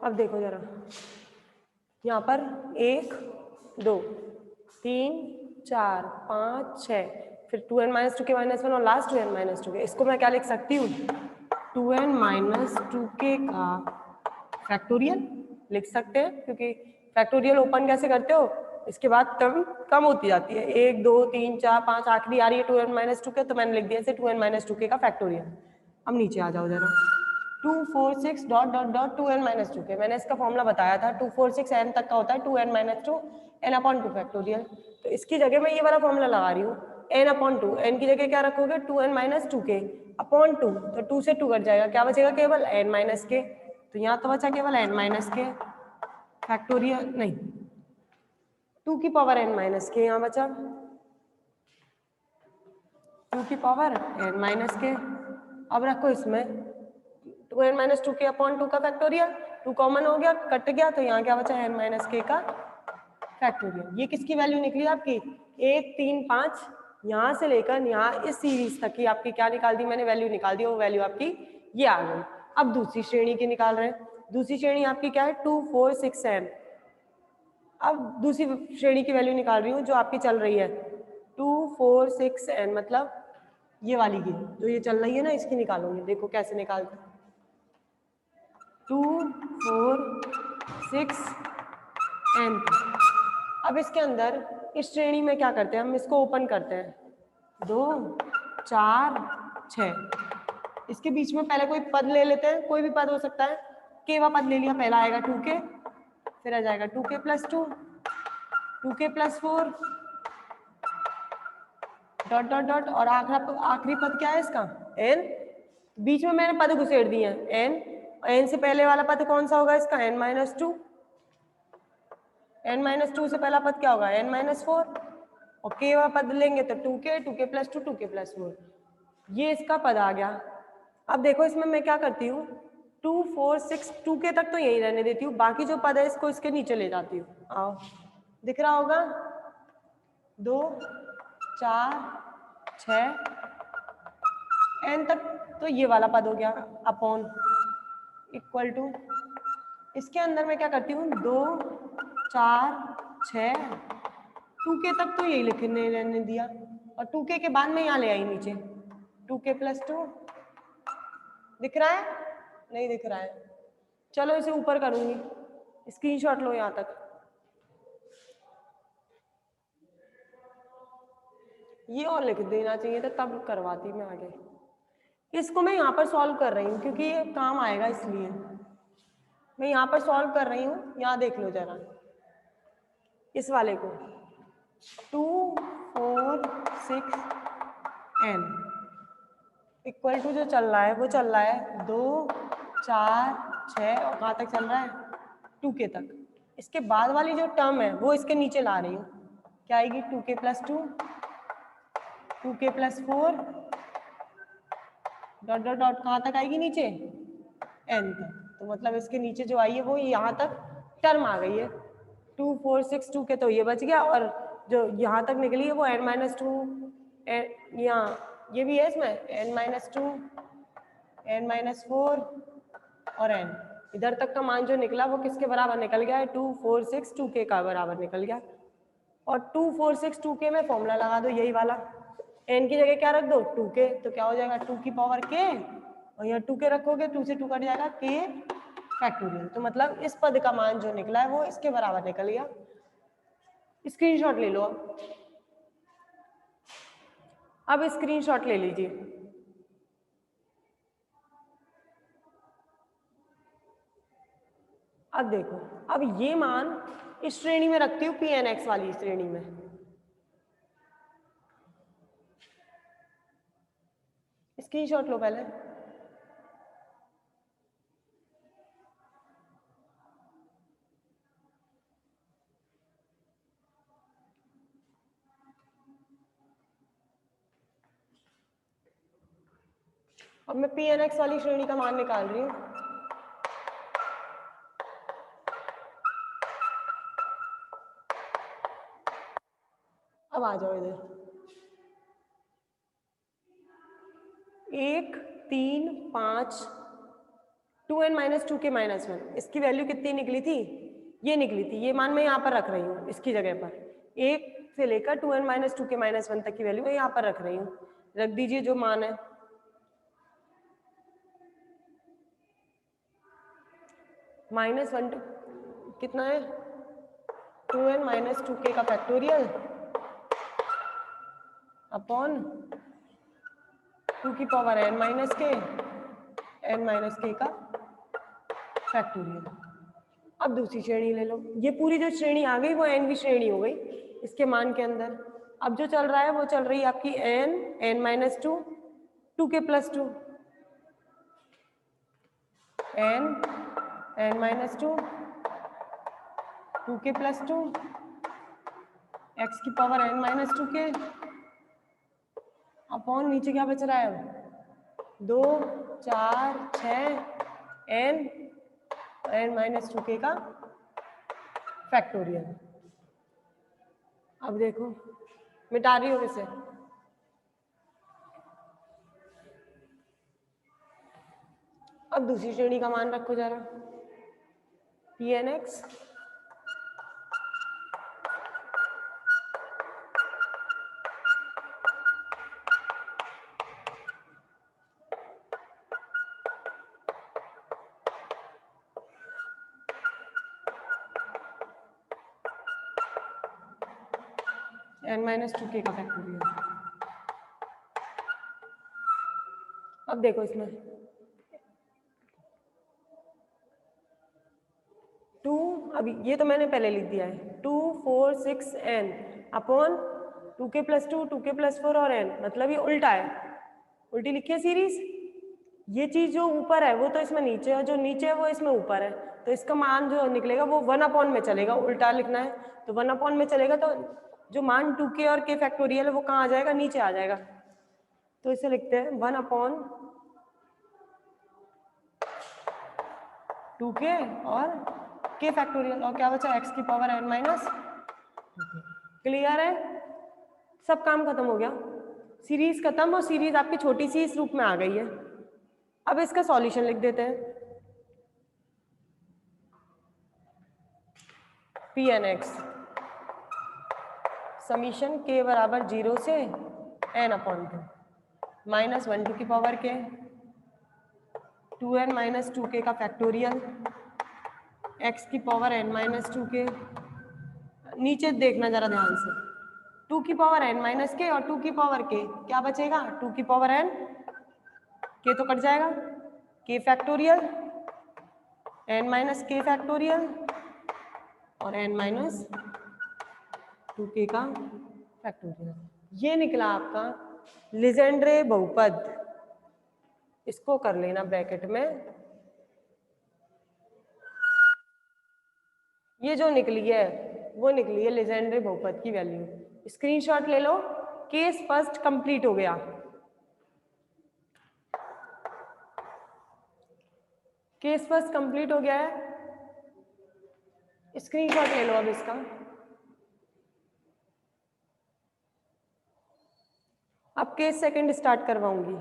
अब देखो जरा, यहाँ पर 1 2 3 4 5 6, फिर 2n माइनस 2k माइनस 1 और लास्ट 2n माइनस 2k। इसको मैं क्या लिख सकती हूँ, 2n माइनस 2k का फैक्टोरियल लिख सकते हैं, क्योंकि फैक्टोरियल ओपन कैसे करते हो, इसके बाद टर्म कम होती जाती है, 1 2 3 4 5 आखिरी आ रही है 2n माइनस 2k, तो मैंने लिख दिया इसे 2n माइनस 2k का फैक्टोरियल। अब नीचे आ जाओ जरा, 2 4 6 dot dot dot 2n minus 2k, मैंने इसका फॉर्मूला बताया था, 2 4 6 n तक का होता है 2n minus 2 n upon 2 factorial. तो इसकी जगह मैं ये वाला फॉर्मूला लगा रही हूँ, n अपॉन 2, n की जगह क्या रखोगे 2n माइनस 2k अपॉन 2, तो 2 से 2 कट जाएगा, क्या बचेगा केवल n माइनस k, तो यहाँ तो बचा केवल n माइनस k फैक्टोरियल, नहीं 2 की पावर n माइनस के, यहाँ बचा 2 की पावर n माइनस के। अब रखो इसमें 2n माइनस 2k अपॉन 2 का फैक्टोरियल, 2 कॉमन हो गया, कट गया, तो यहाँ क्या बचा n माइनस k का फैक्टोरियल। ये किसकी वैल्यू निकली आपकी, 1 3 5, यहाँ से लेकर यहाँ इस सीरीज तक की आपकी क्या निकाल दी मैंने, वैल्यू निकाल दी, वो वैल्यू आपकी ये आ गई। अब दूसरी श्रेणी की निकाल रहे हैं, दूसरी श्रेणी आपकी क्या है 2 4 6 n। अब दूसरी श्रेणी की वैल्यू निकाल रही हूँ जो आपकी चल रही है 2 4 6 n, मतलब ये वाली की जो ये चल रही है ना, इसकी निकालूंगी, देखो कैसे निकालते, 2 4 6 n। अब इसके अंदर इस श्रेणी में क्या करते हैं, हम इसको ओपन करते हैं, 2 4 6, इसके बीच में पहले कोई पद ले लेते हैं, कोई भी पद हो सकता है, केवा पद ले लिया, पहला आएगा 2k, फिर आ जाएगा 2k plus 2, 2k plus 4 dot dot dot, और आखिरी पद क्या है इसका n, बीच में मैंने पद घुसेड़ दिए हैं n, n से पहले वाला पद कौन सा होगा इसका n माइनस 2, n माइनस 2 से पहला पद क्या होगा n माइनस 4, और k वाला पद लेंगे तो 2k, 2k plus 2, 2k plus 4, ये इसका पद आ गया। अब देखो इसमें मैं क्या करती हूँ, 2 4 6 2k तक तो यही रहने देती हूँ, बाकी जो पद है इसको इसके नीचे ले जाती हूँ, आओ दिख रहा होगा, 2 4 6 n तक, तो ये वाला पद हो गया अपॉन इक्वल टू, इसके अंदर मैं क्या करती हूँ 2 4 6 2k तक तो यही लिखने रहने दिया, और 2k के बाद में यहाँ ले आई नीचे 2k प्लस 2, दिख रहा है, नहीं दिख रहा है, चलो इसे ऊपर करूंगी, स्क्रीनशॉट लो यहाँ तक, ये और लिख देना चाहिए था तब करवाती मैं आगे। इसको मैं यहाँ पर सॉल्व कर रही हूँ क्योंकि ये काम आएगा, इसलिए मैं यहाँ पर सॉल्व कर रही हूँ, यहाँ देख लो जरा इस वाले को, 2 4 6 n इक्वल टू जो चल रहा है वो चल रहा है 2 4 6, और कहाँ तक चल रहा है 2k तक, इसके बाद वाली जो टर्म है वो इसके नीचे ला रही हूँ, क्या आएगी 2k plus 2, 2k plus 4 dot dot dot, कहाँ तक आएगी नीचे n तक, तो मतलब इसके नीचे जो आई है वो यहाँ तक टर्म आ गई है, 2 4 6 2k, तो ये बच गया, और जो यहाँ तक निकली है वो n माइनस 2, यहाँ ये भी है इसमें n माइनस 2 n माइनस 4 और n, इधर तक का मान जो निकला वो किसके बराबर निकल गया है 2 4 6 2k का बराबर निकल गया, और 2 4 6 2k में फॉर्मूला लगा दो यही वाला, n की जगह क्या रख दो 2k, तो क्या हो जाएगा 2 की पावर k, और यहाँ 2k रखोगे 2 से 2 कट जाएगा k फैक्टोरियल, तो मतलब इस पद का मान जो निकला है वो इसके बराबर निकल गया। स्क्रीनशॉट ले लो, अब स्क्रीनशॉट ले लीजिए, अब देखो, अब ये मान इस श्रेणी में रखती हूँ pnx वाली श्रेणी में, स्क्रीनशॉट लो पहले, अब मैं pnx वाली श्रेणी का मान निकाल रही हूँ, अब आ जाओ इधर, 1 3 5 2n-2k-1, इसकी वैल्यू कितनी निकली थी, ये निकली थी, ये मान मैं यहाँ पर रख रही हूँ इसकी जगह पर, 1 से लेकर 2n-2k-1 तक की वैल्यू मैं यहाँ पर रख रही हूँ, रख दीजिए जो मान है। -1 कितना है, 2n-2k का फैक्टोरियल अपॉन 2 की पावर n-k, n-k का फैक्टोरियल। अब दूसरी श्रेणी ले लो, ये पूरी जो श्रेणी आ गई वो nवीं श्रेणी हो गई इसके मान के अंदर। अब जो चल रहा है वो चल रही है आपकी n-2, 2k+2, n-2, 2k+2, x की पावर n-2k अपॉन नीचे क्या बच रहा है अब 2, 4, 6 n-2k का फैक्टोरियल। अब देखो मिटा रही हो इसे, अब दूसरी श्रेणी का मान रखो जरा, Pnx n-2k का फैक्टोरियल। अब देखो इसमें 2, अभी ये तो मैंने पहले लिख दिया है, 2, 4, 6 n अपॉन 2k+2, 2k+4 और n, मतलब ये उल्टा है, उल्टी लिखी है सीरीज। ये चीज जो ऊपर है वो तो इसमें नीचे है, जो नीचे है वो इसमें ऊपर है, तो इसका मान जो निकलेगा वो 1 में चलेगा, उल्टा लिखना है तो 1 में चलेगा, तो जो मान 2k और k फैक्टोरियल है वो कहाँ आ जाएगा, नीचे आ जाएगा। तो इसे लिखते हैं 1/2k और k फैक्टोरियल, और क्या बचा x की पावर n-, क्लियर है, सब काम खत्म हो गया, सीरीज खत्म, और सीरीज आपकी छोटी सी इस रूप में आ गई है। अब इसका सॉल्यूशन लिख देते हैं, Pnx समीशन k बराबर 0 से n/2 -1 की पावर k, 2n-2k का फैक्टोरियल, x की पावर n-2k, नीचे देखना जरा ध्यान से, 2 की पावर n-k और 2 की पावर k, क्या बचेगा, 2 की पावर n, k तो कट जाएगा, k फैक्टोरियल, n-k फैक्टोरियल और n-2k का फैक्टोरियल। ये निकला आपका लीजेंड्रे बहुपद, इसको कर लेना ब्रैकेट में, ये जो निकली है वो निकली है लीजेंड्रे बहुपद की वैल्यू, स्क्रीनशॉट ले लो, केस फर्स्ट कंप्लीट हो गया। केस फर्स्ट कंप्लीट हो गया है, स्क्रीनशॉट ले लो अब इसका। अब केस सेकंड स्टार्ट करवाऊंगी,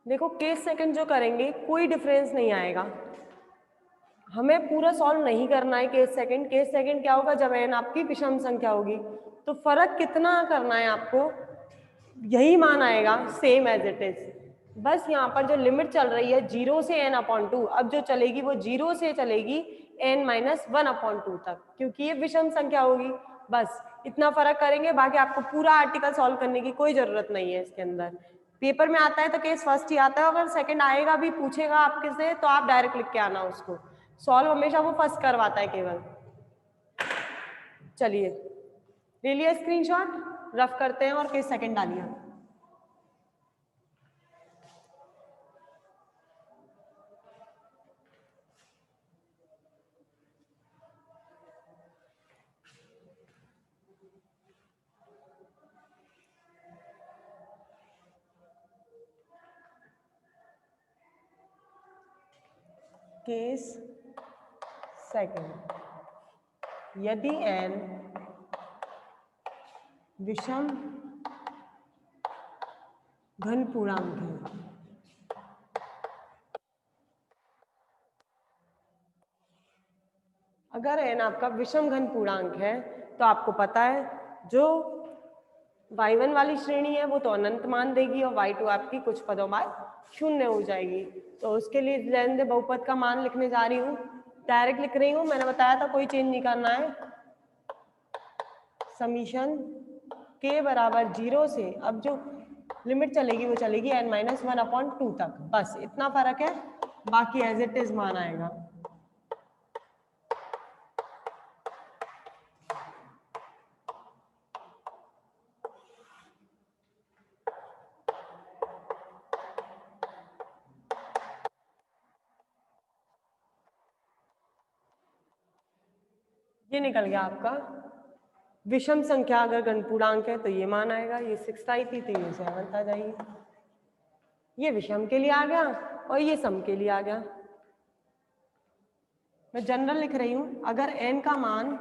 देखो केस सेकंड जो करेंगे कोई डिफरेंस नहीं आएगा, हमें पूरा सॉल्व नहीं करना है केस सेकंड। केस सेकंड क्या होगा, जब n आपकी विषम संख्या होगी, तो फर्क कितना करना है आपको, यही मान आएगा सेम एज इट इज, बस यहाँ पर जो लिमिट चल रही है 0 से n/2, अब जो चलेगी वो 0 से चलेगी n-1/2 तक, क्योंकि ये विषम संख्या होगी, बस इतना फर्क करेंगे, बाकी आपको पूरा आर्टिकल सॉल्व करने की कोई जरूरत नहीं है इसके अंदर। पेपर में आता है तो केस फर्स्ट ही आता है, अगर सेकंड आएगा भी, पूछेगा आपके से, तो आप डायरेक्ट लिख के आना उसको, सॉल्व हमेशा वो फर्स्ट करवाता है केवल। चलिए ले लिया स्क्रीनशॉट, रफ करते हैं और केस सेकंड डालिए। केस सेकंड, यदि n विषम घन पूर्णांक है, अगर n आपका विषम घन पूर्णांक है तो आपको पता है जो y1 वाली श्रेणी है वो तो अनंत मान देगी और y2 आपकी कुछ पदों बाद शून्य हो जाएगी। तो उसके लिए लेन दे बहुपद का मान लिखने जा रही हूँ, डायरेक्ट लिख रही हूँ, मैंने बताया था कोई चेंज नहीं करना है। समीशन k बराबर 0 से अब जो लिमिट चलेगी वो चलेगी n-1/2 तक, बस इतना फर्क है, बाकी एज इट इज मान आएगा। ये निकल गया आपका विषम संख्या अगर घन पूर्णांक है तो ये मान आएगा, ये 6 आई थी तो ये 7 आ जाएगी। ये विषम के लिए आ गया और ये सम के लिए आ गया। मैं जनरल लिख रही हूं, अगर n का मान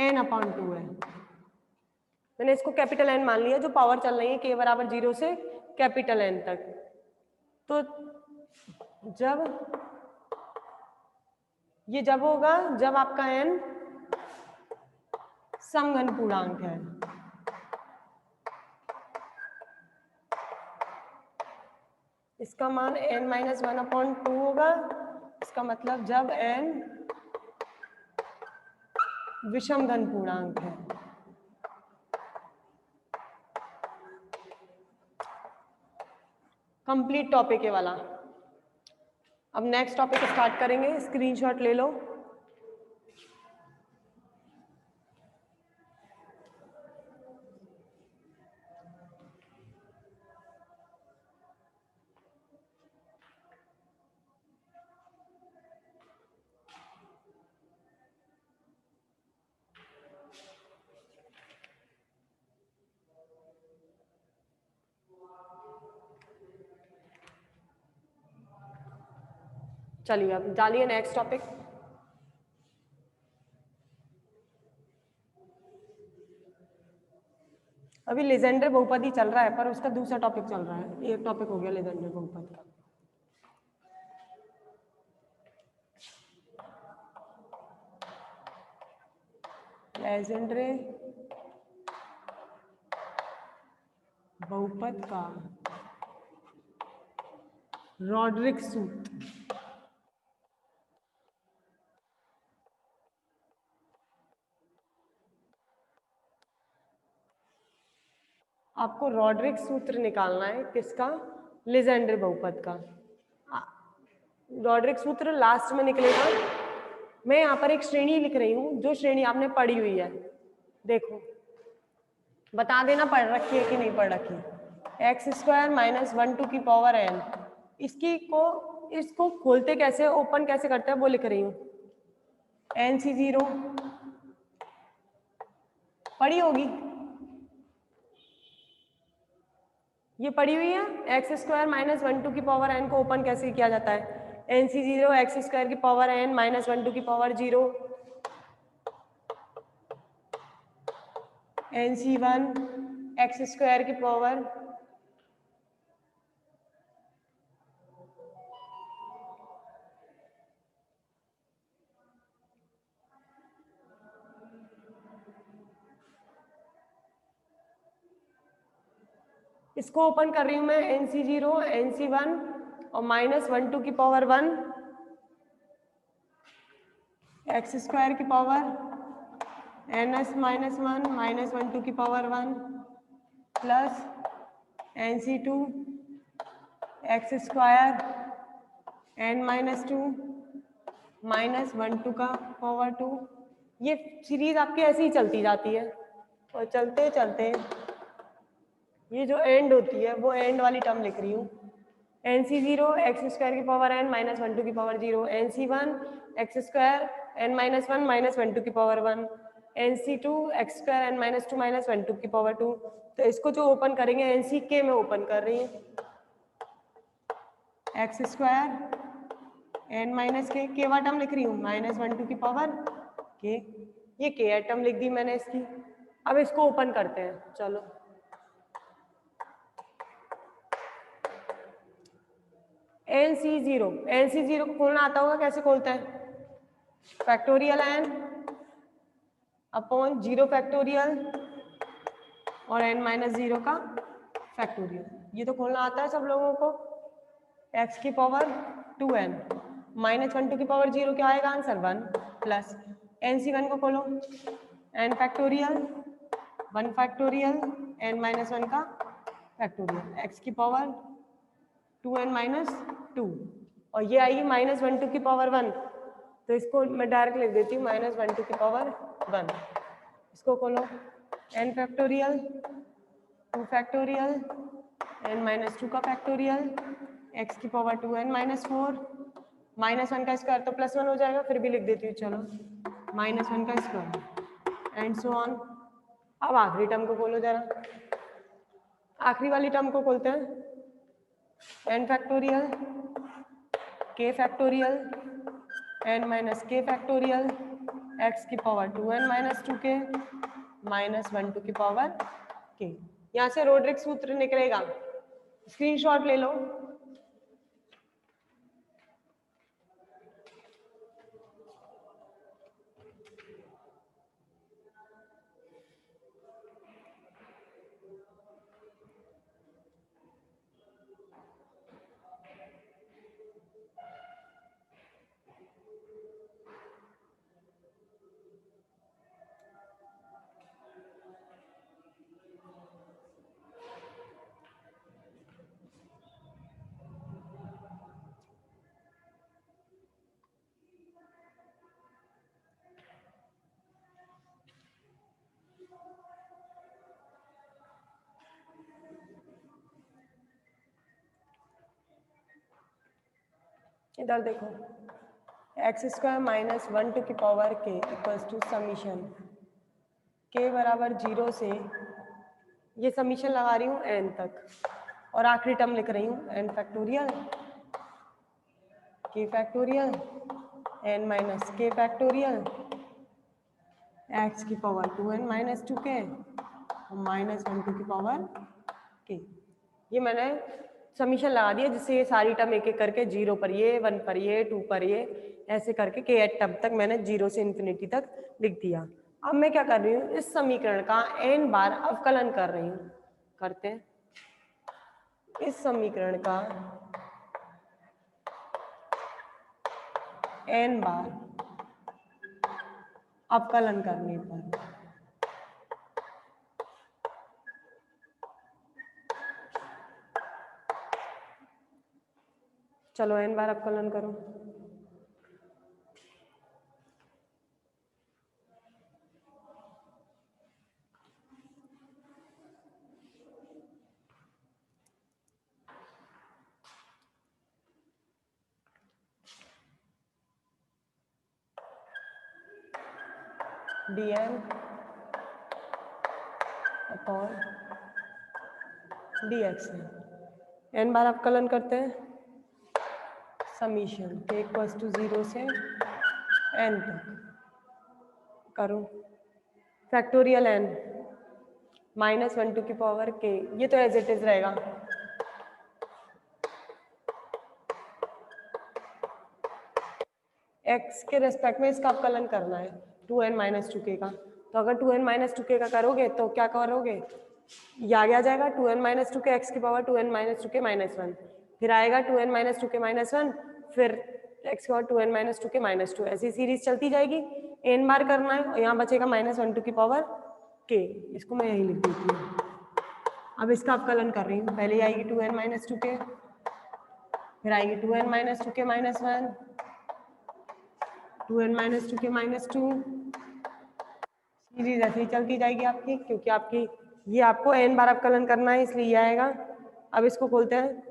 n/2 है, मैंने इसको कैपिटल N मान लिया, जो पावर चल रही है k बराबर 0 से कैपिटल N तक। तो जब होगा जब आपका n समघन पूर्णांक है। इसका मान n-1/2 होगा, इसका मतलब जब n विषम घन पूर्णांक है। कंप्लीट टॉपिक है वाला। अब नेक्स्ट टॉपिक स्टार्ट करेंगे, स्क्रीनशॉट ले लो। चलिए अब डालिए नेक्स्ट टॉपिक। अभी लेजेंडर बहुपद ही चल रहा है पर उसका दूसरा टॉपिक चल रहा है, एक टॉपिक हो गया लेजेंडर बहुपद का। लेजेंडर बहुपद का रॉड्रिक सूत्र। आपको रॉड्रिक सूत्र निकालना है किसका? लेजेंडर बहुपद का। रॉड्रिक सूत्र लास्ट में निकलेगा। मैं यहाँ पर एक श्रेणी लिख रही हूँ, जो श्रेणी आपने पढ़ी हुई है, देखो बता देना पढ़ रखी है कि नहीं पढ़ रखी। x² - 1 की पावर n, इसको खोलते कैसे, ओपन कैसे करते हैं वो लिख रही हूँ। NC0 पढ़ी होगी, ये पढ़ी हुई है। x² - 1 की पावर n को ओपन कैसे किया जाता है? NC0 x² की पावर n - 1 की पावर 0, NC1 x² की पावर इसको ओपन कर रही हूं मैं। NC0 NC1 और -1 की पावर 1, x² की पावर ns - 1 -1 की power 1 plus NC2 x² n-2 -1 का पावर 2। ये सीरीज आपकी ऐसे ही चलती जाती है और चलते चलते ये जो एंड होती है वो एंड वाली टर्म लिख रही हूँ। NC0 x² की पावर n -1 की पावर 0, NC1 x² n-1 -1 की पावर 1, NC2 x² n-2 -1 की पावर 2। तो इसको जो ओपन करेंगे NCK में ओपन कर रही हूँ। x² एन माइनस के वाट टर्म लिख रही हूँ -1 की पावर के, ये के टर्म लिख दी मैंने इसकी। अब इसको ओपन करते हैं, चलो NC0 को खोलना आता होगा, कैसे खोलते हैं? फैक्टोरियल n अपॉन 0 फैक्टोरियल और n-0 का फैक्टोरियल, ये तो खोलना आता है सब लोगों को। x की पावर 2n -1 की पावर 0 क्या आएगा आंसर 1 प्लस NC1 को खोलो n फैक्टोरियल 1 फैक्टोरियल n-1 का फैक्टोरियल x की पावर 2n-2 और ये आएगी -1 की पावर 1, तो इसको मैं डायरेक्ट लिख देती हूँ -1 की पावर 1। इसको खोलो n फैक्टोरियल 2 फैक्टोरियल n-2 का फैक्टोरियल x की पावर 2n-4 -1 का स्क्वायर तो +1 हो जाएगा, फिर भी लिख देती हूँ, चलो -1 का स्क्वायर एंड सो ऑन। अब आखिरी टर्म को खोलो जरा, आखिरी वाली टर्म को खोलते हैं n factorial k factorial n-k factorial x की पावर 2n-2k -1 की पावर k। यहाँ से रोड्रिक सूत्र निकलेगा, स्क्रीनशॉट ले लो। इधर देखो x² - 1 की power k equals to summation k बराबर 0 से, ये समीशन लगा रही हूँ n तक और आखिरी टर्म लिख रही हूँ n factorial k factorial n-k factorial x की पावर 2n-2k -1 की पावर k। ये मैंने समीशन लगा दिया, जिससे ये सारी टर्म एक एक करके 0 पर ये, 1 पर ये, 2 पर ये, ऐसे करके k टर्म तक मैंने 0 से इन्फिनिटी तक लिख दिया। अब मैं क्या कर रही हूँ, इस समीकरण का n बार अवकलन कर रही हूँ। करते हैं, इस समीकरण का n बार अवकलन करने पर चलो n बार अवकलन करो। dn अपॉन dx है। n बार अवकलन करते हैं, समीशन k इक्वल्स टू 0 से n तक करो फैक्टोरियल n -1 की पावर k, ये तो एज इट इज रहेगा। x के रेस्पेक्ट में इसका अवकलन करना है 2n-2k का, तो अगर 2n-2k का करोगे तो क्या करोगे, ये आगे आ जाएगा 2n-2k x की पावर 2n-2k -1, फिर आएगा 2n-2k -1, फिर x की पावर 2n-2k -2, ऐसी सीरीज चलती जाएगी। n बार करना है और यहाँ बचेगा -1 की पावर k, इसको मैं यही लिख देती हूँ। अब इसका अवकलन कर रही हूँ, पहले आएगी 2n-2k, फिर आएगी 2n-2k -1, 2n-2k -2, सीरीज ऐसे ही चलती जाएगी आपकी, क्योंकि आपकी ये आपको n बार अवकलन करना है, इसलिए ये आएगा। अब इसको खोलते हैं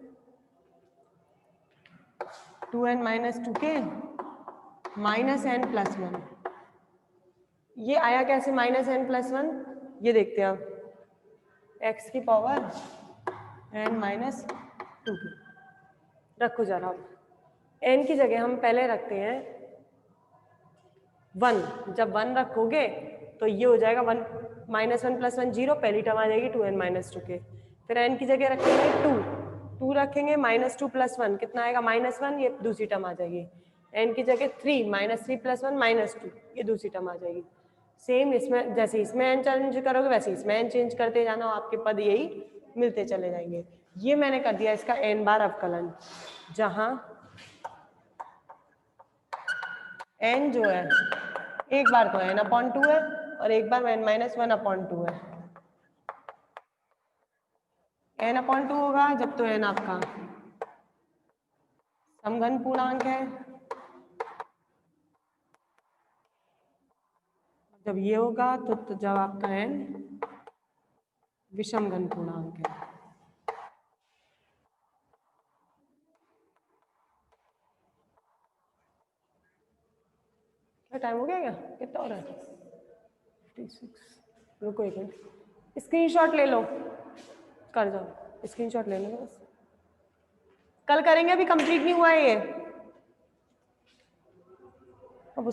2n-2k -n+1, ये आया कैसे -n+1, ये देखते हैं आप, x की पावर n-2k रखो जरा। n की जगह हम पहले रखते हैं 1। जब 1 रखोगे तो ये हो जाएगा 1 -1 + 1 0, पहली टर्म आ जाएगी 2n - 2k। फिर n की जगह रखेंगे 2 रखेंगे -2 + 1 कितना आएगा -1, ये दूसरी टर्म आ जाएगी। n की जगह 3 -3 + 1 -2, ये दूसरी टर्म आ जाएगी। सेम इसमें, जैसे इसमें n चेंज करोगे वैसे इसमें n चेंज करते जाना, आपके पद यही मिलते चले जाएंगे। ये मैंने कर दिया इसका n बार अवकलन, जहां n जो है एक बार तो n/2 है और एक बार n - 1/2 है। n/2 होगा जब तो n आपका समघन पूर्णांक है, जब ये होगा तो जब आपका n विषम घन पूर्णांक है। क्या टाइम हो गया क्या? कितना हो रहा है? 56। रुको एक मिनट, स्क्रीनशॉट ले लो, कर जाओ स्क्रीनशॉट ले लो बस। कल करेंगे, अभी कंप्लीट नहीं हुआ है ये। अब